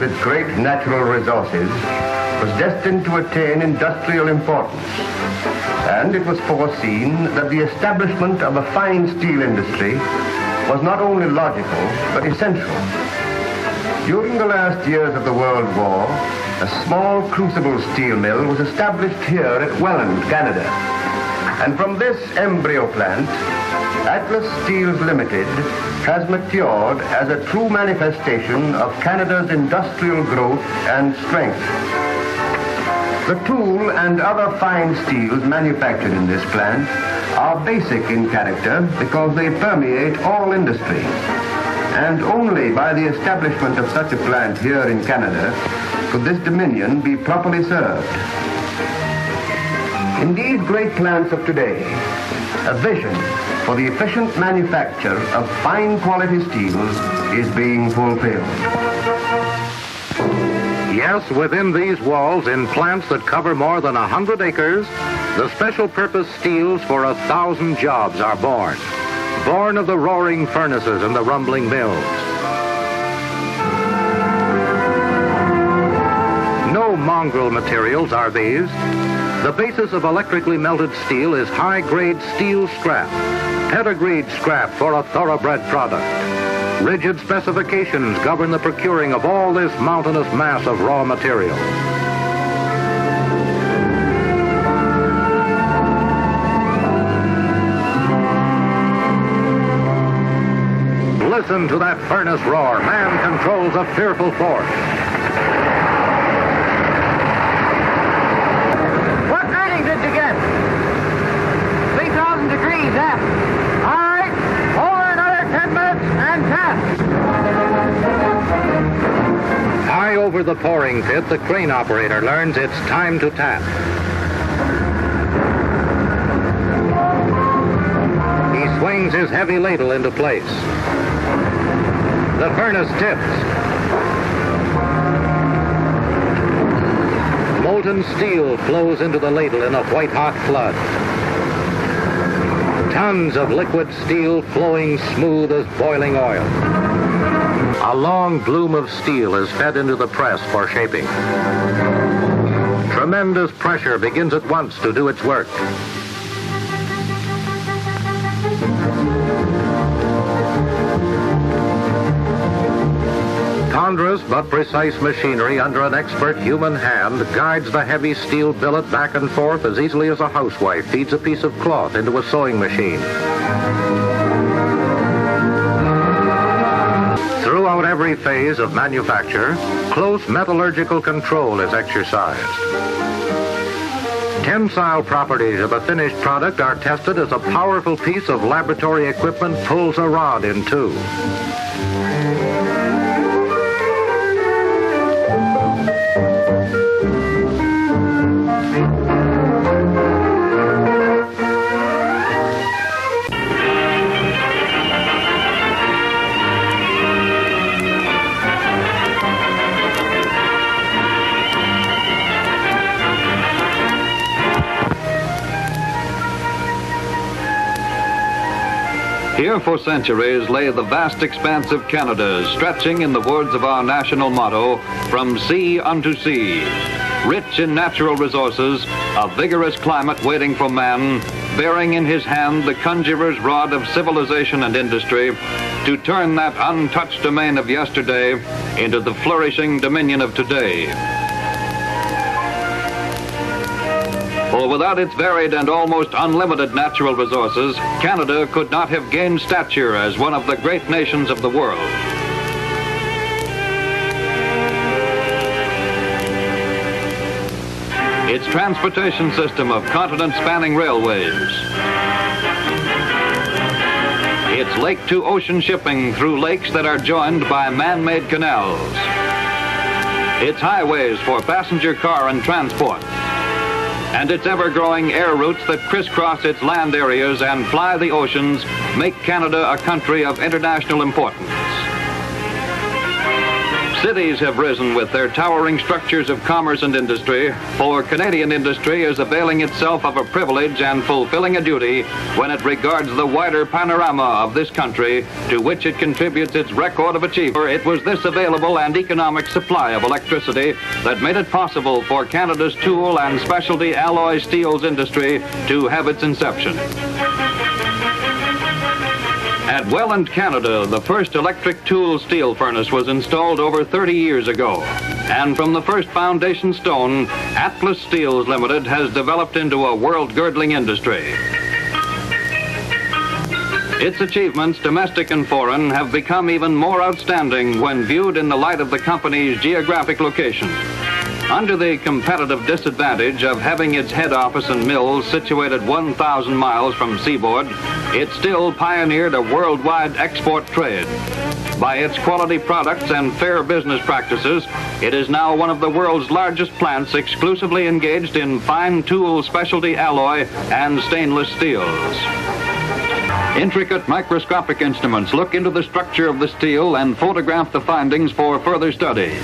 with its great natural resources, was destined to attain industrial importance, and it was foreseen that the establishment of a fine steel industry was not only logical, but essential. During the last years of the World War, a small crucible steel mill was established here at Welland, Canada. And from this embryo plant, Atlas Steels Limited has matured as a true manifestation of Canada's industrial growth and strength. The tool and other fine steels manufactured in this plant are basic in character because they permeate all industry. And only by the establishment of such a plant here in Canada could this dominion be properly served. In these great plants of today, a vision for the efficient manufacture of fine quality steels is being fulfilled. Yes, within these walls, in plants that cover more than 100 acres, the special purpose steels for 1,000 jobs are born. Born of the roaring furnaces and the rumbling mills. No mongrel materials are these. The basis of electrically melted steel is high-grade steel scrap, pedigreed scrap for a thoroughbred product. Rigid specifications govern the procuring of all this mountainous mass of raw material. Listen to that furnace roar. Man controls a fearful force. What reading did you get? 3,000 degrees, F. All right, hold another 10 minutes and test. High over the pouring pit, the crane operator learns it's time to tap. He swings his heavy ladle into place. The furnace tips. Molten steel flows into the ladle in a white-hot flood. Tons of liquid steel flowing smooth as boiling oil. A long bloom of steel is fed into the press for shaping. Tremendous pressure begins at once to do its work. Ponderous but precise machinery under an expert human hand guides the heavy steel billet back and forth as easily as a housewife feeds a piece of cloth into a sewing machine. Throughout every phase of manufacture, close metallurgical control is exercised. Tensile properties of a finished product are tested as a powerful piece of laboratory equipment pulls a rod in two. Here for centuries lay the vast expanse of Canada, stretching, in the words of our national motto, from sea unto sea. Rich in natural resources, a vigorous climate waiting for man, bearing in his hand the conjurer's rod of civilization and industry to turn that untouched domain of yesterday into the flourishing dominion of today. For without its varied and almost unlimited natural resources, Canada could not have gained stature as one of the great nations of the world. Its transportation system of continent-spanning railways, its lake-to-ocean shipping through lakes that are joined by man-made canals, its highways for passenger car and transport, and its ever-growing air routes that crisscross its land areas and fly the oceans make Canada a country of international importance. Cities have risen with their towering structures of commerce and industry, for Canadian industry is availing itself of a privilege and fulfilling a duty when it regards the wider panorama of this country to which it contributes its record of achievement. It was this available and economic supply of electricity that made it possible for Canada's tool and specialty alloy steels industry to have its inception. At Welland, Canada, the first electric tool steel furnace was installed over 30 years ago. And from the first foundation stone, Atlas Steels Limited has developed into a world-girdling industry. Its achievements, domestic and foreign, have become even more outstanding when viewed in the light of the company's geographic location. Under the competitive disadvantage of having its head office and mills situated 1,000 miles from seaboard, it still pioneered a worldwide export trade. By its quality products and fair business practices, it is now one of the world's largest plants exclusively engaged in fine tool specialty alloy and stainless steels. Intricate microscopic instruments look into the structure of the steel and photograph the findings for further study.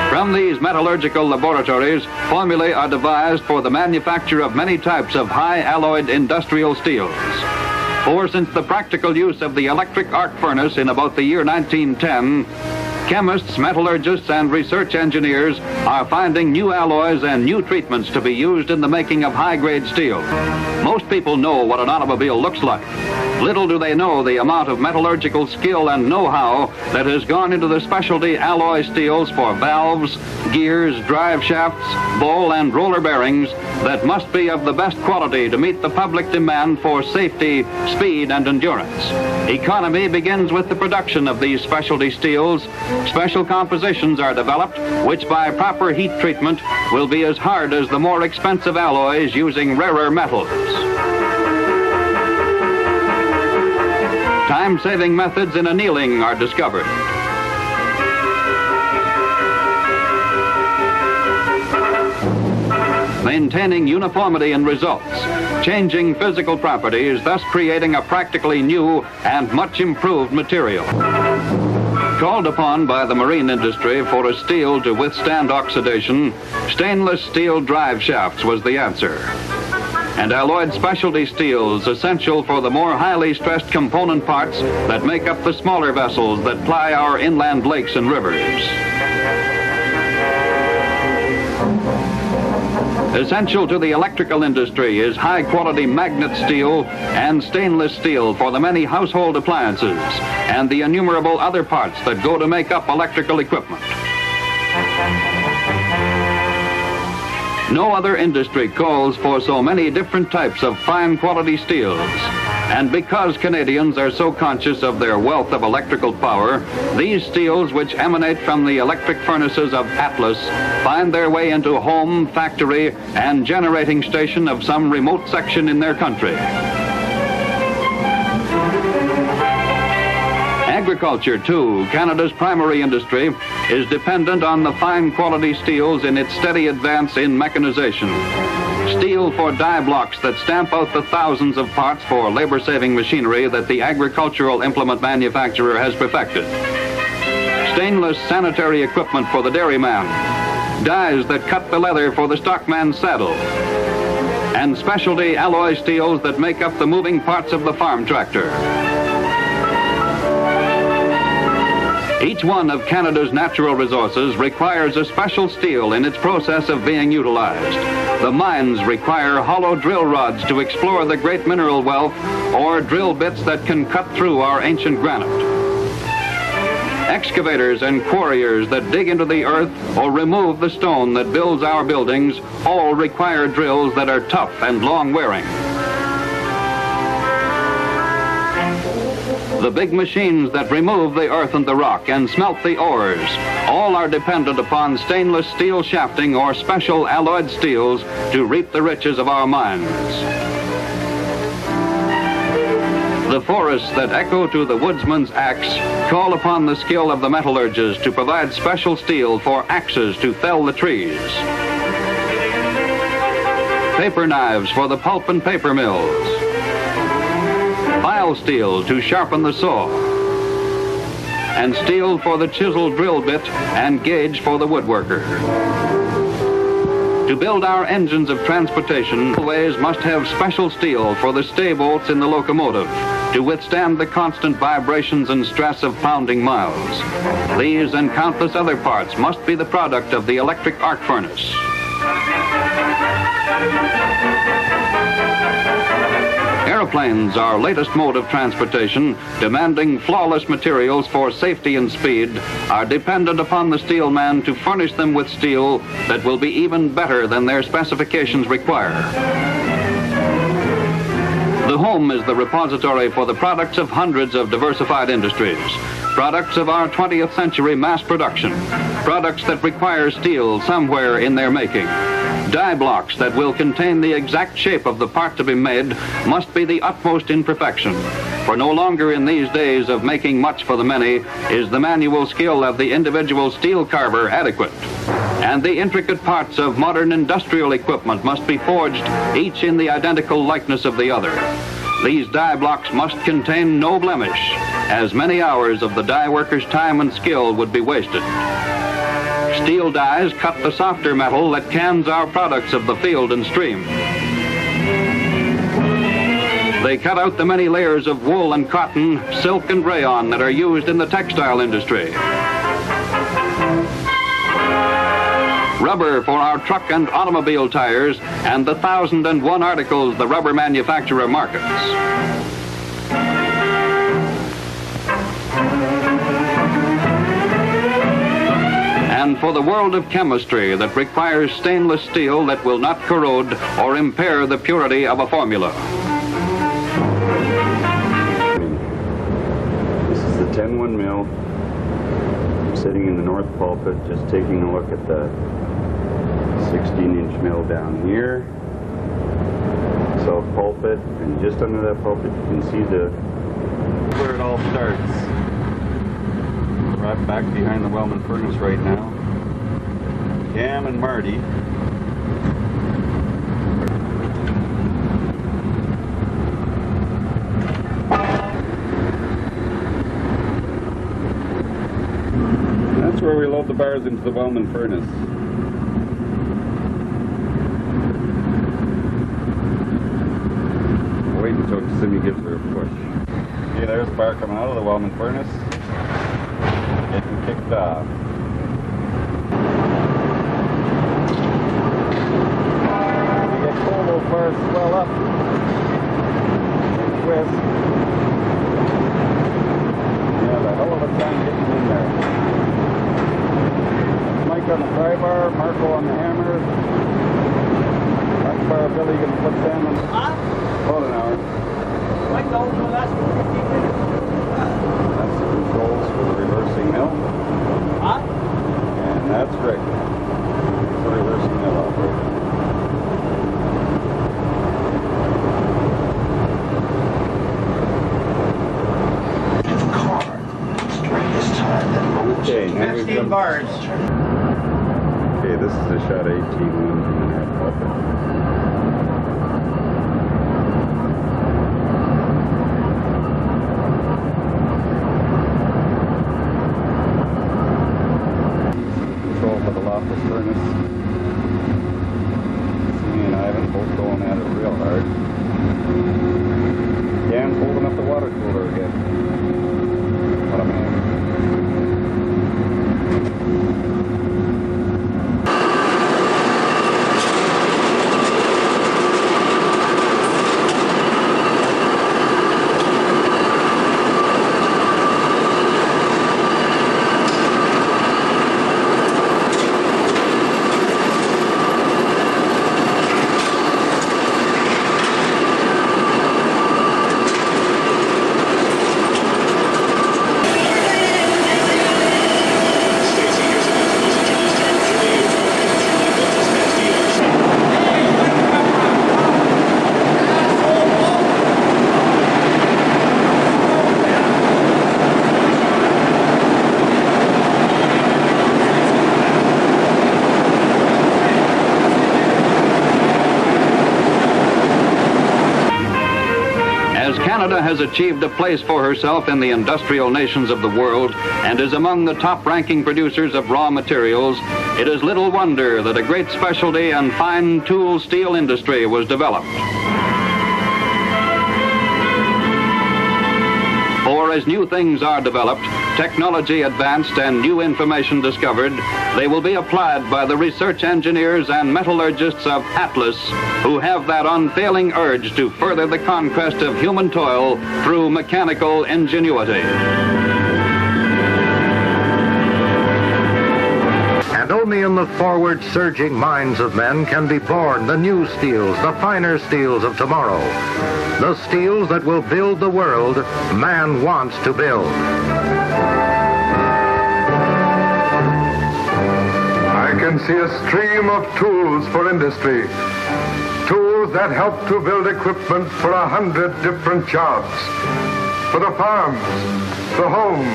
From these metallurgical laboratories, formulae are devised for the manufacture of many types of high-alloyed industrial steels. For since the practical use of the electric arc furnace in about the year 1910, chemists, metallurgists, and research engineers are finding new alloys and new treatments to be used in the making of high-grade steel. Most people know what an automobile looks like. Little do they know the amount of metallurgical skill and know-how that has gone into the specialty alloy steels for valves, gears, drive shafts, ball and roller bearings that must be of the best quality to meet the public demand for safety, speed, and endurance. Economy begins with the production of these specialty steels. Special compositions are developed, which by proper heat treatment will be as hard as the more expensive alloys using rarer metals. Time-saving methods in annealing are discovered. Maintaining uniformity in results, changing physical properties, thus creating a practically new and much improved material. Called upon by the marine industry for a steel to withstand oxidation, stainless steel drive shafts was the answer. And alloyed specialty steels essential for the more highly stressed component parts that make up the smaller vessels that ply our inland lakes and rivers. Essential to the electrical industry is high-quality magnet steel and stainless steel for the many household appliances and the innumerable other parts that go to make up electrical equipment. No other industry calls for so many different types of fine quality steels. And because Canadians are so conscious of their wealth of electrical power, these steels which emanate from the electric furnaces of Atlas find their way into home, factory, and generating station of some remote section in their country. Agriculture, too, Canada's primary industry, is dependent on the fine quality steels in its steady advance in mechanization. Steel for die blocks that stamp out the thousands of parts for labor-saving machinery that the agricultural implement manufacturer has perfected. Stainless sanitary equipment for the dairyman. Dies that cut the leather for the stockman's saddle. And specialty alloy steels that make up the moving parts of the farm tractor. Each one of Canada's natural resources requires a special steel in its process of being utilized. The mines require hollow drill rods to explore the great mineral wealth, or drill bits that can cut through our ancient granite. Excavators and quarriers that dig into the earth or remove the stone that builds our buildings all require drills that are tough and long-wearing. The big machines that remove the earth and the rock and smelt the ores all are dependent upon stainless steel shafting or special alloyed steels to reap the riches of our mines. The forests that echo to the woodsman's axe call upon the skill of the metallurgist to provide special steel for axes to fell the trees. Paper knives for the pulp and paper mills. File steel to sharpen the saw. and steel for the chisel drill bit and gauge for the woodworker. To build our engines of transportation, railways must have special steel for the stay bolts in the locomotive to withstand the constant vibrations and stress of pounding miles. These and countless other parts must be the product of the electric arc furnace. Airplanes, our latest mode of transportation, demanding flawless materials for safety and speed, are dependent upon the steel man to furnish them with steel that will be even better than their specifications require. The home is the repository for the products of hundreds of diversified industries, products of our 20th century mass production, products that require steel somewhere in their making. Die blocks that will contain the exact shape of the part to be made must be the utmost in perfection, for no longer in these days of making much for the many is the manual skill of the individual steel carver adequate. And the intricate parts of modern industrial equipment must be forged, each in the identical likeness of the other. These die blocks must contain no blemish, as many hours of the die worker's time and skill would be wasted. Steel dies cut the softer metal that cans our products of the field and stream. They cut out the many layers of wool and cotton, silk and rayon that are used in the textile industry. Rubber for our truck and automobile tires and the 1,001 articles the rubber manufacturer markets. And for the world of chemistry that requires stainless steel that will not corrode or impair the purity of a formula. This is the 10-1 mill. I'm sitting in the north pulpit just taking a look at the 16-inch mill down here. South pulpit, and just under that pulpit you can see where it all starts. Right back behind the Welland furnace right now. Cam and Marty. That's where we load the bars into the Welland furnace. Wait until Simi gives her a push. See, there's the bar coming out of the Welland furnace. Getting kicked off. We get cold, those bars swell up. And twist. Yeah, the hell of a time getting in there. Mike on the pry bar, Marco on the hammer. Back bar Billy gonna put Sam on about an hour. Mike, no, that's for 15 minutes. That's the controls for the reversing mill. Huh? And that's Rick. It's the reversing mill operator. Okay, now we've 15 bars. Okay, this is a shot 18 ones in that puppet. Control for the loftless furnace. Me and Ivan both going at it real hard. Dan's holding up the water cooler again. What a man. Canada has achieved a place for herself in the industrial nations of the world and is among the top-ranking producers of raw materials, it is little wonder that a great specialty and fine tool steel industry was developed. For as new things are developed, technology advanced, and new information discovered, they will be applied by the research engineers and metallurgists of Atlas, who have that unfailing urge to further the conquest of human toil through mechanical ingenuity. And only in the forward surging minds of men can be born the new steels, the finer steels of tomorrow. The steels that will build the world man wants to build. I can see a stream of tools for industry. Tools that help to build equipment for 100 different jobs. For the farms, the home,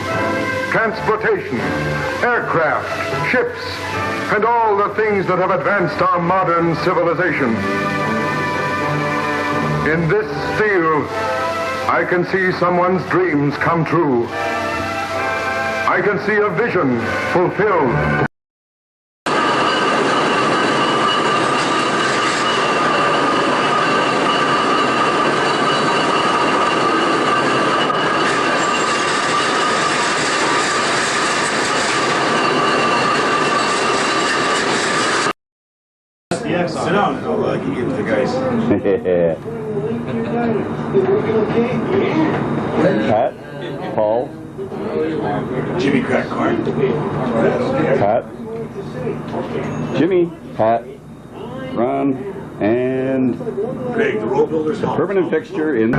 transportation, aircraft, ships, and all the things that have advanced our modern civilization. In this steel, I can see someone's dreams come true. I can see a vision fulfilled. Sit down. I'll give it to the guys. Pat, Paul, Jimmy crack corn. Pat, Jimmy, Pat, Ron, and Greg, the road builder's permanent fixture in.